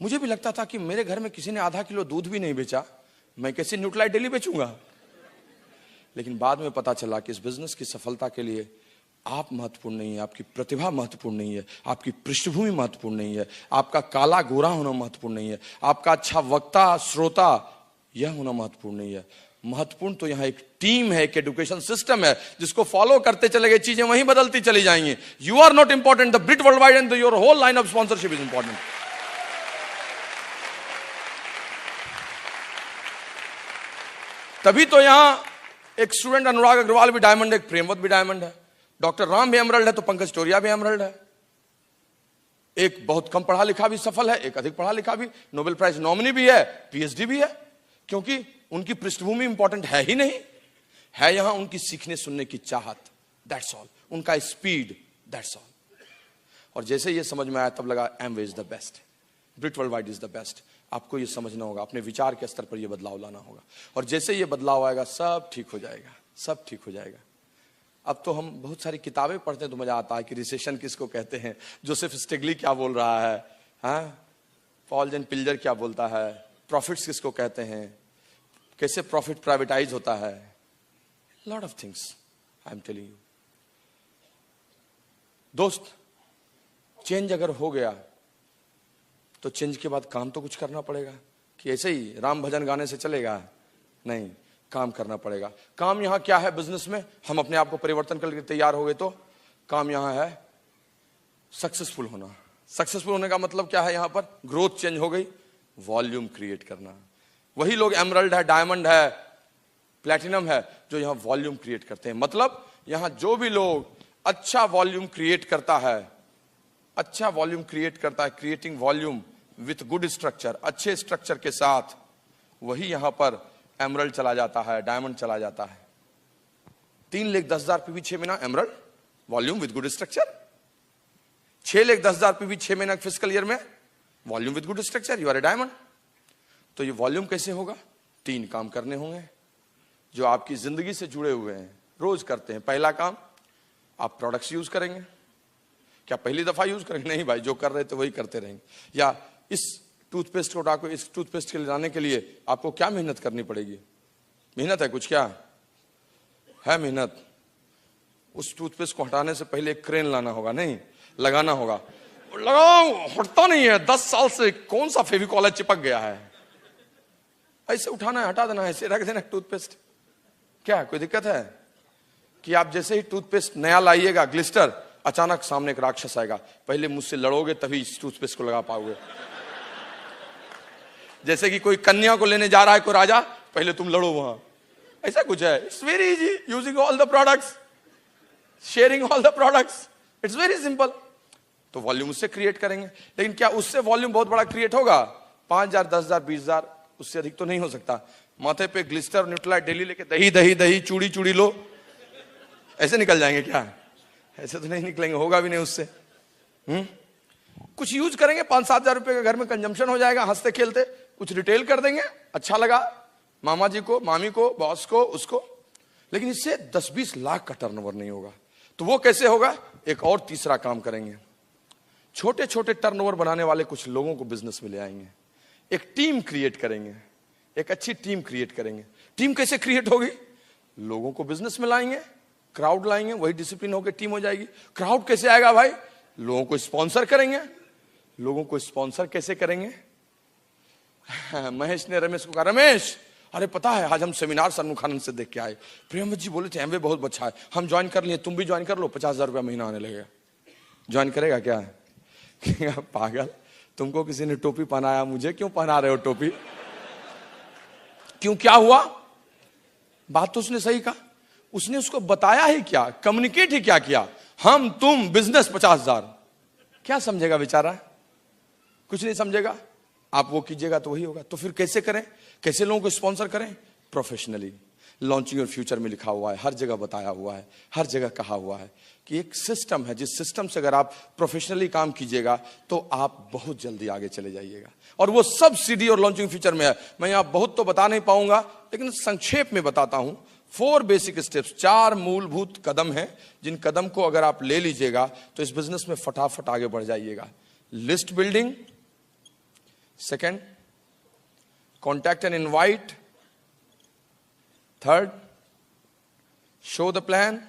मुझे भी लगता था कि मेरे घर में किसी ने आधा किलो दूध भी नहीं बेचा, मैं कैसे न्यूट्रीलाइट डेली बेचूंगा। लेकिन बाद में पता चला कि इस बिजनेस की सफलता के लिए आप महत्वपूर्ण नहीं है, आपकी प्रतिभा महत्वपूर्ण नहीं है, आपकी पृष्ठभूमि महत्वपूर्ण नहीं है, आपका काला गोरा होना महत्वपूर्ण नहीं है, आपका अच्छा वक्ता श्रोता यह होना महत्वपूर्ण नहीं है। महत्वपूर्ण तो यहां एक टीम है, एक एजुकेशन सिस्टम है, जिसको फॉलो करते चले गए चीजें वहीं बदलती चली जाएंगी। You are not important, the Britt world wide and your whole line of sponsorship is important. तभी तो यहां एक स्टूडेंट अनुराग अग्रवाल भी डायमंड है, एक प्रेमवत भी डायमंड है, डॉक्टर राम भी एमरल्ड है, तो पंकज टोरिया भी एमरल्ड है। एक बहुत कम पढ़ा लिखा भी सफल है, एक अधिक पढ़ा लिखा भी नोबेल प्राइज नॉमिनी भी है, पीएचडी भी है, क्योंकि उनकी पृष्ठभूमि इंपॉर्टेंट है ही नहीं, है यहां उनकी सीखने सुनने की चाहत, दैट्स ऑल, उनका स्पीड, दैट्स ऑल। और जैसे ये समझ में आया तब लगा Amway is the best, Britt world wide is the best. आपको ये समझना होगा, अपने विचार के स्तर पर ये बदलाव लाना होगा, और जैसे ये बदलाव आएगा सब ठीक हो जाएगा, सब ठीक हो जाएगा। अब तो हम बहुत सारी किताबें पढ़ते हैं तो मजा आता है कि रिसेशन किसको कहते हैं, जोसेफ स्टिगली क्या बोल रहा है, हाँ, पॉल जेन पिल्जर क्या बोलता है, प्रॉफिट्स किसको कहते हैं, कैसे प्रॉफिट प्राइवेटाइज होता है, lot of things I am telling you. दोस्त, चेंज अगर हो गया तो चेंज के बाद काम तो कुछ करना पड़ेगा, कि ऐसे ही राम भजन गाने से चलेगा? नहीं, काम करना पड़ेगा। काम यहां क्या है बिजनेस में? हम अपने आप को परिवर्तन करके तैयार हो गए तो काम यहां है सक्सेसफुल होना। सक्सेसफुल होने का मतलब क्या है? यहां पर ग्रोथ चेंज हो गई, वॉल्यूम क्रिएट करना। वही लोग एमरल्ड है, डायमंड है, प्लैटिनम है, जो यहां वॉल्यूम क्रिएट करते हैं। मतलब यहां जो भी लोग अच्छा वॉल्यूम क्रिएट करता है, अच्छा वॉल्यूम क्रिएट करता है, creating volume with good structure, अच्छे स्ट्रक्चर के साथ, वही यहां पर एमरल्ड चला जाता है, डायमंड चला जाता है। 3,10,000 पीवी 6 महीना emerald, volume with good structure. 6,10,000 PV 6 महीना फिजिकल ईयर में, volume with good structure, you are a diamond. तो ये वॉल्यूम कैसे होगा? 3 काम करने होंगे जो आपकी जिंदगी से जुड़े हुए हैं, रोज करते हैं। पहला काम, आप प्रोडक्ट्स यूज करेंगे। क्या पहली दफा यूज करेंगे? नहीं भाई, जो कर रहे थे वही करते रहेंगे। या इस टूथपेस्ट को डाको, इस टूथपेस्ट के लाने के लिए आपको क्या मेहनत करनी पड़ेगी? मेहनत है कुछ? क्या है मेहनत? उस टूथपेस्ट को हटाने से पहले एक क्रेन लाना होगा, नहीं लगाना होगा। लगाओ, हटता नहीं है 10 साल से, कौन सा फेविकॉल चिपक गया है, ऐसे उठाना है, हटा देना है, ऐसे रख देना टूथपेस्ट। क्या कोई दिक्कत है? कि आप जैसे ही टूथपेस्ट नया लाइएगा, ग्लिस्टर, अचानक सामने एक राक्षस आएगा, पहले मुझसे लड़ोगे तभी इस टूथपेस्ट को लगा पाओगे। जैसे कि कोई कन्या को लेने जा रहा है कोई राजा, पहले तुम लड़ो वहां, ऐसा कुछ है। It's very easy, using all the products, sharing all the products, it's very simple. तो वॉल्यूम उससे क्रिएट करेंगे। लेकिन क्या उससे वॉल्यूम बहुत बड़ा क्रिएट होगा? 5,000, 10,000, 20,000, उससे अधिक तो नहीं हो सकता। माथे पे ग्लिस्टर और न्यूट्रीलाइट डेली लेके दही दही दही, चूड़ी चूड़ी लो, ऐसे निकल जाएंगे क्या? ऐसे तो नहीं निकलेंगे, होगा भी नहीं उससे। कुछ यूज करेंगे, 5-7 हजार रुपए का घर में कंजम्पशन हो जाएगा, हंसते खेलते कुछ रिटेल कर देंगे, अच्छा लगा मामा जी को, मामी को, बॉस को, उसको। लेकिन इससे 10-20 लाख का टर्नओवर नहीं होगा। तो वो कैसे होगा? एक और तीसरा काम करेंगे, छोटे छोटे टर्नओवर बनाने वाले कुछ लोगों को बिजनेस में ले आएंगे, एक टीम क्रिएट करेंगे, एक अच्छी टीम क्रिएट करेंगे। टीम कैसे क्रिएट होगी? लोगों को बिजनेस में लाएंगे, क्राउड लाएंगे, वही डिसिप्लिन होकर टीम हो जाएगी। क्राउड कैसे आएगा भाई? लोगों को स्पॉन्सर करेंगे। लोगों को स्पॉन्सर कैसे करेंगे? महेश ने रमेश को कहा, रमेश अरे पता है आज हम सेमिनार सन्मुखानंद से देख के आए, प्रेमवत जी बोले थे एमवे बहुत अच्छा है, हम ज्वाइन कर लिए, तुम भी ज्वाइन कर लो, 50,000 रुपया महीना आने लगेगा। ज्वाइन करेगा क्या? पागल, तुमको किसी ने टोपी पहनाया, मुझे क्यों पहना रहे हो टोपी? क्यों, क्या हुआ? बात तो उसने सही कहा, उसने उसको बताया ही क्या, कम्युनिकेट ही क्या किया, हम तुम बिजनेस 50,000। क्या समझेगा बेचारा? कुछ नहीं समझेगा। आप वो कीजिएगा तो वही होगा। तो फिर कैसे करें, कैसे लोगों को स्पॉन्सर करें? प्रोफेशनली। लॉन्चिंग योर फ्यूचर में लिखा हुआ है, हर जगह बताया हुआ है, हर जगह कहा हुआ है कि एक सिस्टम है, जिस सिस्टम से अगर आप प्रोफेशनली काम कीजिएगा तो आप बहुत जल्दी आगे चले जाइएगा। और वो सब सीडी और लॉन्चिंग फ्यूचर में है। मैं यहां बहुत तो बता नहीं पाऊंगा, लेकिन संक्षेप में बताता हूं। 4 बेसिक स्टेप्स, 4 मूलभूत कदम हैं, जिन कदम को अगर आप ले लीजिएगा तो इस बिजनेस में फटाफट आगे बढ़ जाइएगा। List building, second contact and invite, third show the plan,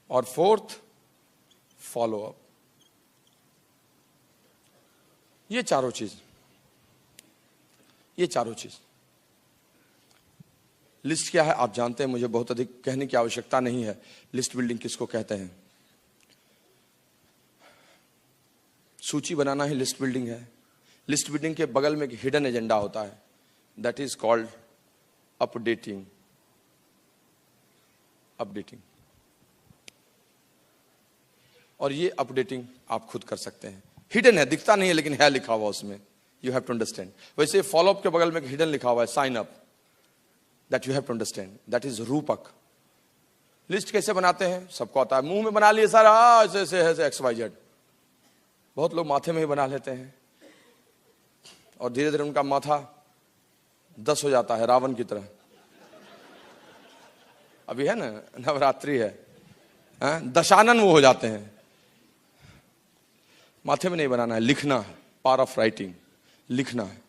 और फोर्थ फॉलो अप। ये चारों चीज लिस्ट क्या है आप जानते हैं, मुझे बहुत अधिक कहने की आवश्यकता नहीं है। लिस्ट बिल्डिंग किसको कहते हैं? सूची बनाना ही लिस्ट बिल्डिंग है। लिस्ट बिल्डिंग के बगल में एक हिडन एजेंडा होता है, दैट इज कॉल्ड अपडेटिंग। और ये अपडेटिंग आप खुद कर सकते हैं। हिडन है, दिखता नहीं है, लेकिन है लिखा हुआ उसमें। You have to understand. वैसे फॉलोअप के बगल में एक हिडन लिखा हुआ है, sign up, that you have to understand, that is रूपक। लिस्ट कैसे बनाते हैं सबको आता है, मुंह में बना लिए सर, ऐसे ऐसे ऐसे XYZ। बहुत लोग माथे में ही बना लेते हैं और धीरे धीरे उनका माथा 10 हो जाता है, रावण की तरह। अभी है ना, नवरात्रि है, दशानन वो हो जाते हैं। माथे में नहीं बनाना है, लिखना है। पावर ऑफ राइटिंग, लिखना है।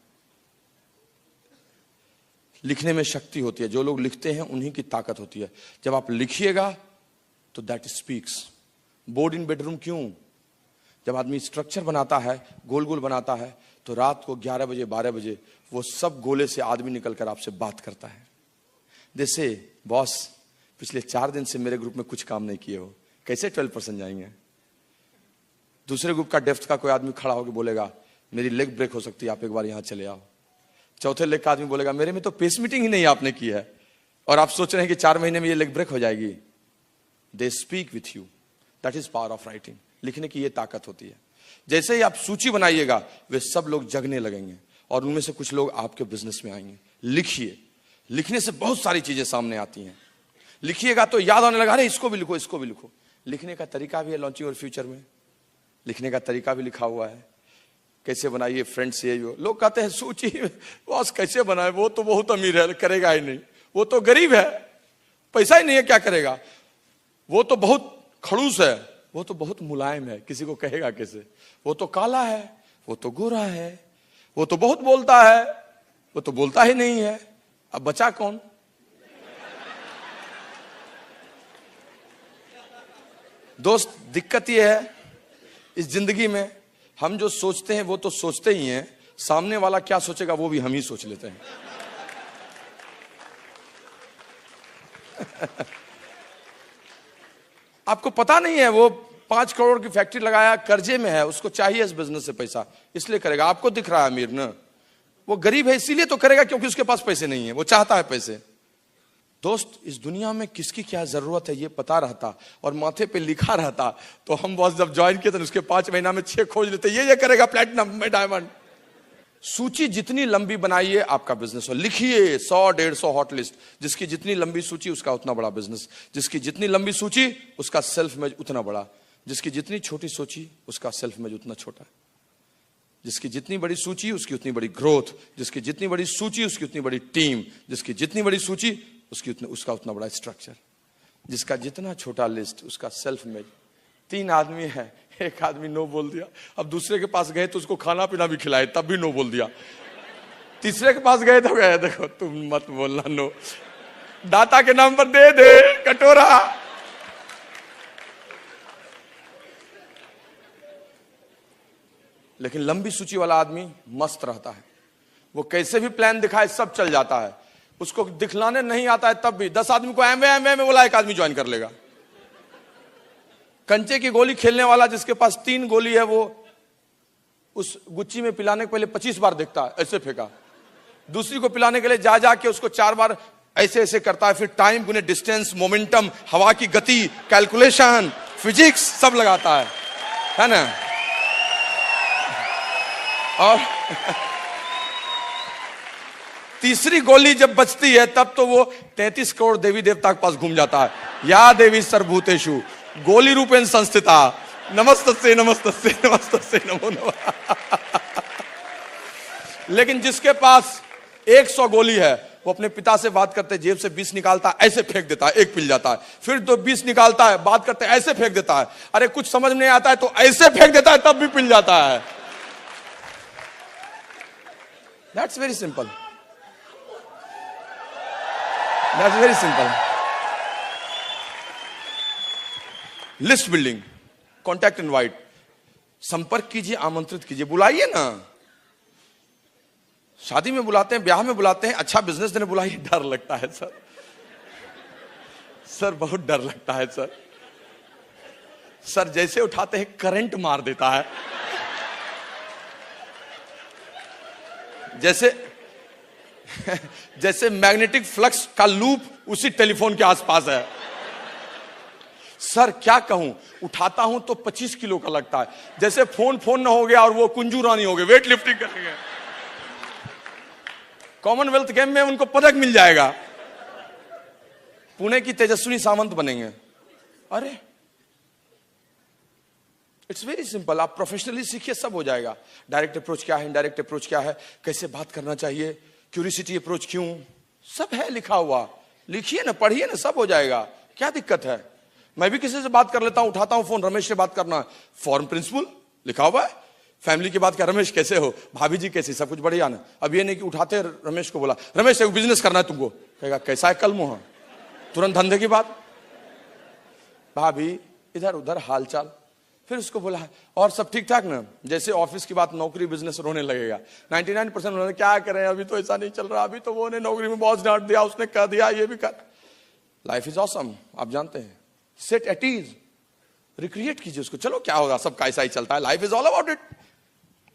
लिखने में शक्ति होती है, जो लोग लिखते हैं उन्हीं की ताकत होती है। जब आप लिखिएगा तो that speaks. Board in bedroom क्यों? जब आदमी स्ट्रक्चर बनाता है, गोल गोल बनाता है, तो रात को 11 बजे 12 बजे वो सब गोले से आदमी निकलकर आपसे बात करता है। जैसे बॉस पिछले 4 दिन से मेरे ग्रुप में कुछ काम नहीं किए हो, कैसे 12% जाएंगे? दूसरे ग्रुप का डेप्थ का कोई आदमी खड़ा होकर बोलेगा मेरी लेग ब्रेक हो सकती है, आप एक बार यहां चले आओ। चौथे लेग का आदमी बोलेगा मेरे में तो पेस मीटिंग ही नहीं आपने की है, और आप सोच रहे हैं कि 4 महीने में ये लेग ब्रेक हो जाएगी। They speak with you, that is power of writing. लिखने की ये ताकत होती है। जैसे ही आप सूची बनाइएगा, वे सब लोग जगने लगेंगे और उनमें से कुछ लोग आपके बिजनेस में आएंगे। लिखिए, लिखने से बहुत सारी चीजें सामने आती हैं। लिखिएगा तो याद आने लगा, अरे इसको भी लिखो, इसको भी लिखो। लिखने का तरीका भी है लॉन्चिंग और फ्यूचर में, लिखने का तरीका भी लिखा हुआ है। कैसे बनाइए फ्रेंड्स, ये जो लोग कहते हैं सूची बॉस कैसे बनाए, वो तो बहुत अमीर है, करेगा ही नहीं। वो तो गरीब है, पैसा ही नहीं है, क्या करेगा? वो तो बहुत खड़ूस है, वो तो बहुत मुलायम है, किसी को कहेगा कैसे? वो तो काला है, वो तो गोरा है, वो तो बहुत बोलता है, वो तो बोलता ही नहीं है। अब बचा कौन? दोस्त, दिक्कत ये है इस जिंदगी में, हम जो सोचते हैं वो तो सोचते ही हैं, सामने वाला क्या सोचेगा वो भी हम ही सोच लेते हैं। आपको पता नहीं है, वो 5 करोड़ की फैक्ट्री लगाया, कर्जे में है, उसको चाहिए इस बिजनेस से पैसा, इसलिए करेगा। आपको दिख रहा है अमीर ना, वो गरीब है इसीलिए तो करेगा, क्योंकि उसके पास पैसे नहीं है, वो चाहता है पैसे। दोस्त, इस दुनिया में किसकी क्या जरूरत है ये पता रहता और माथे पे लिखा रहता, तो हम बॉस जब ज्वाइन किए तो उसके 5 महीना में 6 खोज लेते, ये करेगा प्लेटिनम में डायमंड। सूची जितनी लंबी बनाइए आपका बिजनेस हो। लिखिए 100-150 हॉट लिस्ट, जिसकी जितनी लंबी सूची उसका उतना बड़ा बिजनेस, जिसकी जितनी लंबी सूची उसका सेल्फ इमेज उतना बड़ा, जिसकी जितनी छोटी सूची उसका सेल्फ इमेज उतना छोटा, जिसकी जितनी बड़ी सूची उसकी उतनी बड़ी ग्रोथ, जिसकी जितनी बड़ी सूची उसकी उतनी बड़ी टीम, जिसकी जितनी बड़ी सूची उसका उतना बड़ा स्ट्रक्चर, जिसका जितना छोटा लिस्ट उसका सेल्फ इमेज। 3 आदमी है, एक आदमी नो बोल दिया, अब दूसरे के पास गए तो उसको खाना पीना भी खिलाए, तब भी नो बोल दिया। तीसरे के पास गए तो गए, देखो तुम मत बोलना नो, दाता के नाम पर दे दे कटोरा। लेकिन लंबी सूची वाला आदमी मस्त रहता है, वो कैसे भी प्लान दिखाए सब चल जाता है, उसको दिखलाने नहीं आता है तब भी 10 आदमी को एमवे में बोला, 1 आदमी ज्वाइन कर लेगा। कंचे की गोली खेलने वाला जिसके पास 3 गोली है, वो उस गुच्ची में पिलाने के पहले 25 बार देखता है, ऐसे फेंका। दूसरी को पिलाने के लिए जा जाके उसको 4 बार ऐसे ऐसे करता है, फिर टाइम गुने डिस्टेंस, मोमेंटम, हवा की गति, कैलकुलेशन, फिजिक्स सब लगाता है ना। और तीसरी गोली जब बचती है तब तो वो 33 करोड़ देवी देवता के पास घूम जाता है। या देवी सर्वभूतेषु गोली रूपेण संस्थिता नमस्तस्यै नमस्तस्यै नमस्तस्यै नमो नमः। लेकिन जिसके पास 100 गोली है वो अपने पिता से बात करते जेब से 20 निकालता है, ऐसे फेंक देता है, एक पिल जाता है। फिर तो 20 निकालता है, बात करते ऐसे फेंक देता है, अरे कुछ समझ नहीं आता है तो ऐसे फेंक देता है, तब भी पिल जाता है। That's very simple, that's very simple. List building, contact invite, संपर्क कीजिए, आमंत्रित कीजिए, बुलाइए ना। शादी में बुलाते हैं, ब्याह में बुलाते हैं, अच्छा बिजनेस देने बुलाइए, डर लगता है सर, सर बहुत डर लगता है सर। सर जैसे उठाते हैं करंट मार देता है, जैसे जैसे मैग्नेटिक फ्लक्स का लूप उसी टेलीफोन के आसपास है। सर क्या कहूं, उठाता हूं तो 25 किलो का लगता है, जैसे फोन ना हो गया और वो कुंजू रानी हो गई, वेट लिफ्टिंग कर रही है। कॉमनवेल्थ गेम में उनको पदक मिल जाएगा, पुणे की तेजस्विनी सावंत बनेंगे। अरे इट्स वेरी सिंपल, आप प्रोफेशनली सीखिए, सब हो जाएगा। डायरेक्ट अप्रोच क्या है, इनडायरेक्ट अप्रोच क्या है, कैसे बात करना चाहिए, क्यूरियोसिटी अप्रोच क्यों, सब है लिखा हुआ, लिखिए ना, पढ़िए ना, सब हो जाएगा। क्या दिक्कत है? मैं भी किसी से बात कर लेता हूं, उठाता हूं फोन, रमेश से बात करना, फॉर्म प्रिंसिपल लिखा हुआ है। फैमिली की बात कर, रमेश कैसे हो, भाभी जी कैसी, सब कुछ बढ़िया ना। अब ये नहीं कि उठाते रमेश को बोला, रमेश एक बिजनेस करना है तुमको, कहेगा कैसा है कल मुहा, तुरंत धंधे की बात, भाभी इधर उधर हालचाल। फिर उसको बोला और सब ठीक ठाक ना, जैसे ऑफिस की बात, नौकरी बिजनेस रोने लगेगा। 99% उन्होंने क्या करें, अभी तो ऐसा नहीं चल रहा, अभी तो वो ने नौकरी में बॉस डांट दिया, उसने कह दिया, ये भी कर। लाइफ इज ऑसम, आप जानते हैं। सेट एट ईज, रिक्रिएट कीजिए उसको, चलो क्या होगा, सबका ऐसा ही चलता है, life is all about it.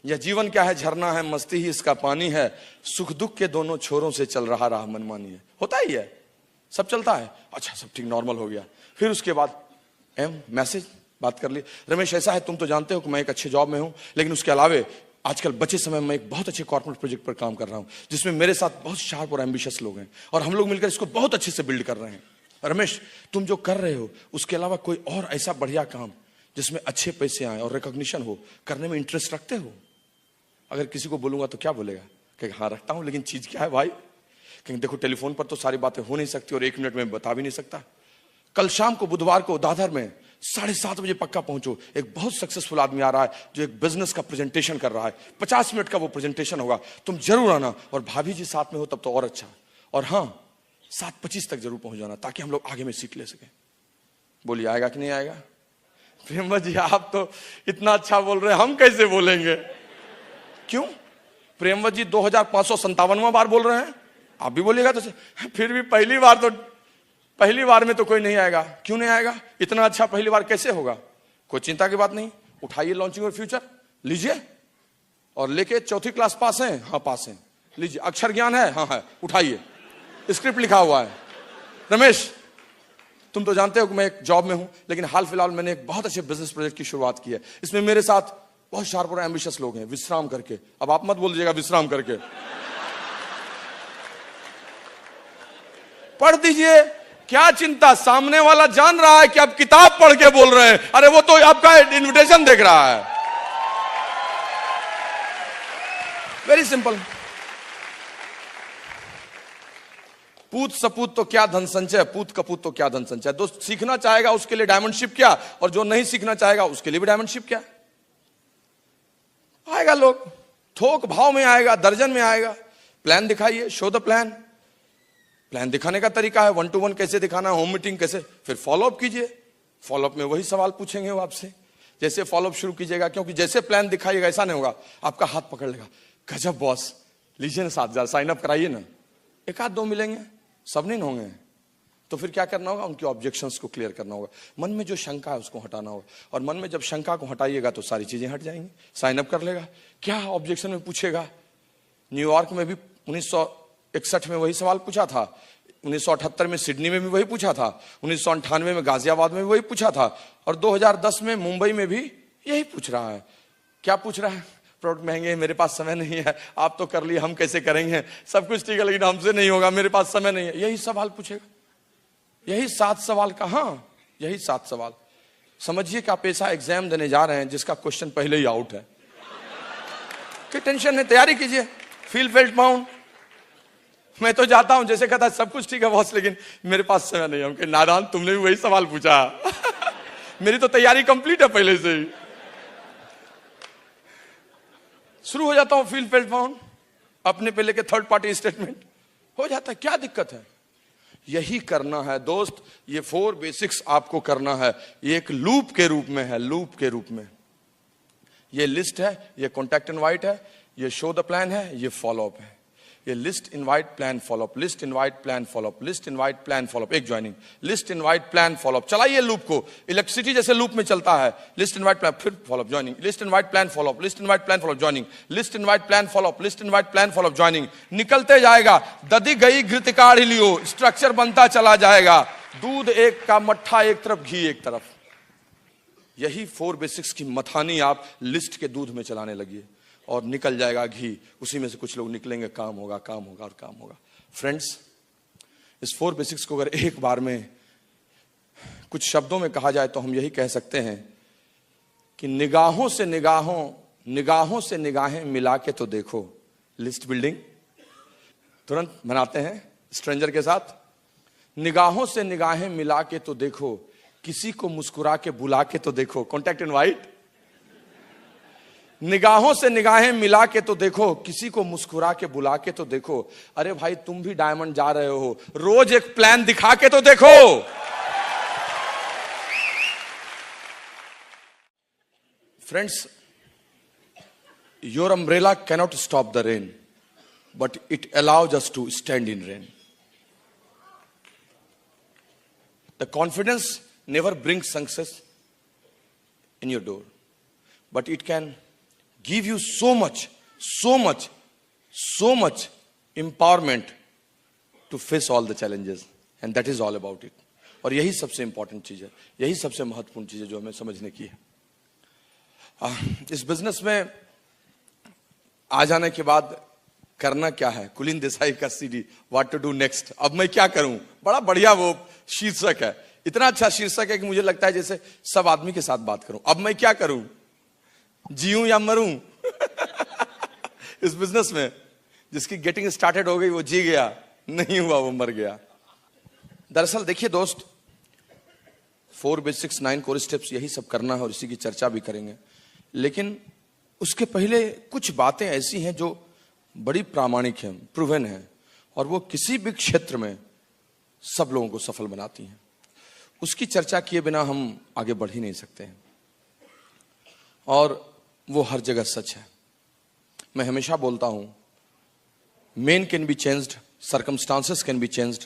यह जीवन क्या है, झरना है, मस्ती ही इसका पानी है, सुख दुख के दोनों छोरों से चल रहा राह मनमानी है। होता ही है, सब चलता है। अच्छा सब ठीक, नॉर्मल हो गया। फिर उसके बाद मैसेज, बात कर ली, रमेश ऐसा है, तुम तो जानते हो कि मैं एक अच्छे जॉब में हूं, लेकिन उसके अलावे आजकल बचे समय में एक बहुत अच्छे कॉर्पोरेट प्रोजेक्ट पर काम कर रहा हूं, जिसमें मेरे साथ बहुत शार्प और एम्बिशियस लोग हैं, और हम लोग मिलकर इसको बहुत अच्छे से बिल्ड कर रहे हैं। रमेश तुम जो कर रहे हो उसके अलावा कोई और ऐसा बढ़िया काम जिसमें अच्छे पैसे आए और रिकॉग्निशन हो, करने में इंटरेस्ट रखते हो? अगर किसी को बोलूंगा तो क्या बोलेगा, कहेगा हाँ रखता हूं, लेकिन चीज क्या है भाई? कहेंगे देखो टेलीफोन पर तो सारी बातें हो नहीं सकती और 1 मिनट में बता भी नहीं सकता। कल शाम को बुधवार को दादर में 7:30 बजे पक्का पहुंचो, एक बहुत सक्सेसफुल आदमी आ रहा है जो एक बिजनेस का प्रेजेंटेशन कर रहा है, 50 मिनट का वो प्रेजेंटेशन होगा, तुम जरूर आना, और भाभी जी साथ में हो तब तो और अच्छा, और हाँ 7:25 तक जरूर पहुंच जाना ताकि हम लोग आगे में सीट ले सके। बोलिए आएगा कि नहीं आएगा? प्रेम जी आप तो इतना अच्छा बोल रहे हैं, हम कैसे बोलेंगे? क्यों? प्रेमवत जी 2557वां बार बोल रहे हैं, आप भी बोलिएगा तो फिर भी पहली बार में तो कोई नहीं आएगा। क्यों नहीं आएगा? इतना अच्छा पहली बार कैसे होगा? कोई चिंता की बात नहीं, उठाइए लॉन्चिंग और फ्यूचर लीजिए, और लेके 4th क्लास पास हैं? हाँ पास हैं, लीजिए। अक्षर ज्ञान है? हाँ है, उठाइए, स्क्रिप्ट लिखा हुआ है। रमेश तुम तो जानते हो कि मैं एक जॉब में हूं, लेकिन हाल फिलहाल मैंने एक बहुत अच्छे बिजनेस प्रोजेक्ट की शुरुआत की है, इसमें मेरे साथ बहुत शार्प और एम्बिशियस लोग हैं, विश्राम करके। अब आप मत बोल दीजिएगा विश्राम करके, पढ़ दीजिए, क्या चिंता, सामने वाला जान रहा है कि आप किताब पढ़ के बोल रहे हैं, अरे वो तो आपका इनविटेशन देख रहा है। Very simple. पूत सपूत तो क्या धन संचय, पूत कपूत तो क्या धन संचय। जो सीखना चाहेगा उसके लिए डायमंडशिप क्या, और जो नहीं सीखना चाहेगा उसके लिए भी डायमंडशिप क्या। आएगा लोग, थोक भाव में आएगा, दर्जन में आएगा। प्लान दिखाइए, शो द प्लान। प्लान दिखाने का तरीका है 1-to-1 कैसे दिखाना, होम मीटिंग कैसे, फिर फॉलोअप कीजिए। फॉलोअप में वही सवाल पूछेंगे वो आपसे, जैसे फॉलोअप शुरू कीजिएगा, क्योंकि जैसे प्लान दिखाइएगा ऐसा नहीं होगा, आपका हाथ पकड़ लेगा, गजब बॉस, लीजिए ना 7,000 साइन अप कराइए ना। 1-2 मिलेंगे, सब नहीं होंगे, तो फिर क्या करना होगा, उनके ऑब्जेक्शंस को क्लियर करना होगा, मन में जो शंका है उसको हटाना होगा, और मन में जब शंका को हटाइएगा तो सारी चीजें हट जाएंगी। साइन अप कर लेगा, क्या ऑब्जेक्शन में पूछेगा। न्यूयॉर्क में भी 1961 में वही सवाल पूछा था, 1978 में सिडनी में भी वही पूछा था, 1998 में गाजियाबाद में भी वही पूछा था, और 2010 में मुंबई में भी यही पूछ रहा है। क्या पूछ रहा है? प्रोडक्ट महंगे हैं, मेरे पास समय नहीं है, आप तो कर लिए, हम कैसे करेंगे, सब कुछ ठीक है लेकिन हमसे नहीं होगा, मेरे पास समय नहीं है, यही सवाल पूछेगा। यही 7 सवाल, कहाँ, यही 7 सवाल। समझिए कि आप ऐसा एग्जाम देने जा रहे हैं जिसका क्वेश्चन पहले ही आउट है। कि टेंशन है, तैयारी कीजिए, फील फेल्ट माउंट। मैं तो जाता हूं जैसे कहता सब कुछ ठीक है बॉस लेकिन मेरे पास समय नहीं है। हम कहे नादान, तुमने भी वही सवाल पूछा। मेरी तो तैयारी कंप्लीट है पहले से ही। शुरू हो जाता हूं फील फेल्ट माउंट, अपने पे लेके थर्ड पार्टी स्टेटमेंट हो जाता है। क्या दिक्कत है? यही करना है दोस्त, ये 4 बेसिक्स आपको करना है। ये एक लूप के रूप में है, लूप के रूप में। ये लिस्ट है, ये कॉन्टैक्ट इनवाइट है, ये शो द प्लान है, ये फॉलो अप है। ये list invite plan follow up, list invite plan follow up, list invite plan follow up, एक joining, list invite plan follow up. चलाइए लूप को, इलेक्ट्रिसिटी जैसे लूप में चलता है। लिस्ट इनवाइट प्लान, फिर follow up, joining, list invite plan follow up, list invite plan follow up, joining, list invite plan follow up, list invite plan follow up, joining. निकलते जाएगा, दधी गई घृत काढ़ लियो, स्ट्रक्चर बनता चला जाएगा। दूध एक का मट्ठा एक तरफ, घी एक तरफ। यही 4 बेसिक्स की मथानी आप लिस्ट के दूध में चलाने लगिए और निकल जाएगा घी। उसी में से कुछ लोग निकलेंगे, काम होगा, काम होगा और काम होगा। फ्रेंड्स, इस 4 बेसिक्स को अगर एक बार में कुछ शब्दों में कहा जाए तो हम यही कह सकते हैं कि निगाहों से निगाहें मिला के तो देखो। लिस्ट बिल्डिंग तुरंत बनाते हैं स्ट्रेंजर के साथ। निगाहों से निगाहें मिला के तो देखो, किसी को मुस्कुरा के बुला के तो देखो। Contact invite. निगाहों से निगाहें मिला के तो देखो, किसी को मुस्कुरा के बुला के तो देखो। अरे भाई तुम भी डायमंड जा रहे हो, रोज एक प्लान दिखा के तो देखो। Friends, your umbrella cannot stop the rain, but it allows us to stand in rain. The confidence never brings success in your door, but it can give you so much empowerment to face all the challenges, and that is all about it. और यही सबसे important चीज है, यही सबसे महत्वपूर्ण चीज है जो हमें समझने की है। इस बिजनेस में आ जाने के बाद करना क्या है? कुलीन देसाई का CD what to do next, अब मैं क्या करूं, बड़ा बढ़िया वो शीर्षक है। इतना अच्छा शीर्षक है कि मुझे लगता है जैसे सब आदमी के साथ बात करूं। अब मैं क्या करूं, जीऊं या मरूं? इस बिजनेस में जिसकी गेटिंग स्टार्टेड हो गई वो जी गया, नहीं हुआ वो मर गया। दरअसल देखिए दोस्त, 4 बेसिक्स 9 कोर स्टेप्स, यही सब करना है और इसी की चर्चा भी करेंगे। लेकिन उसके पहले कुछ बातें ऐसी हैं जो बड़ी प्रामाणिक हैं, प्रूवन हैं, और वो किसी भी क्षेत्र में सब लोगों को सफल बनाती हैं। उसकी चर्चा किए बिना हम आगे बढ़ ही नहीं सकते हैं, और वो हर जगह सच है। मैं हमेशा बोलता हूं, main can be changed, circumstances can be changed,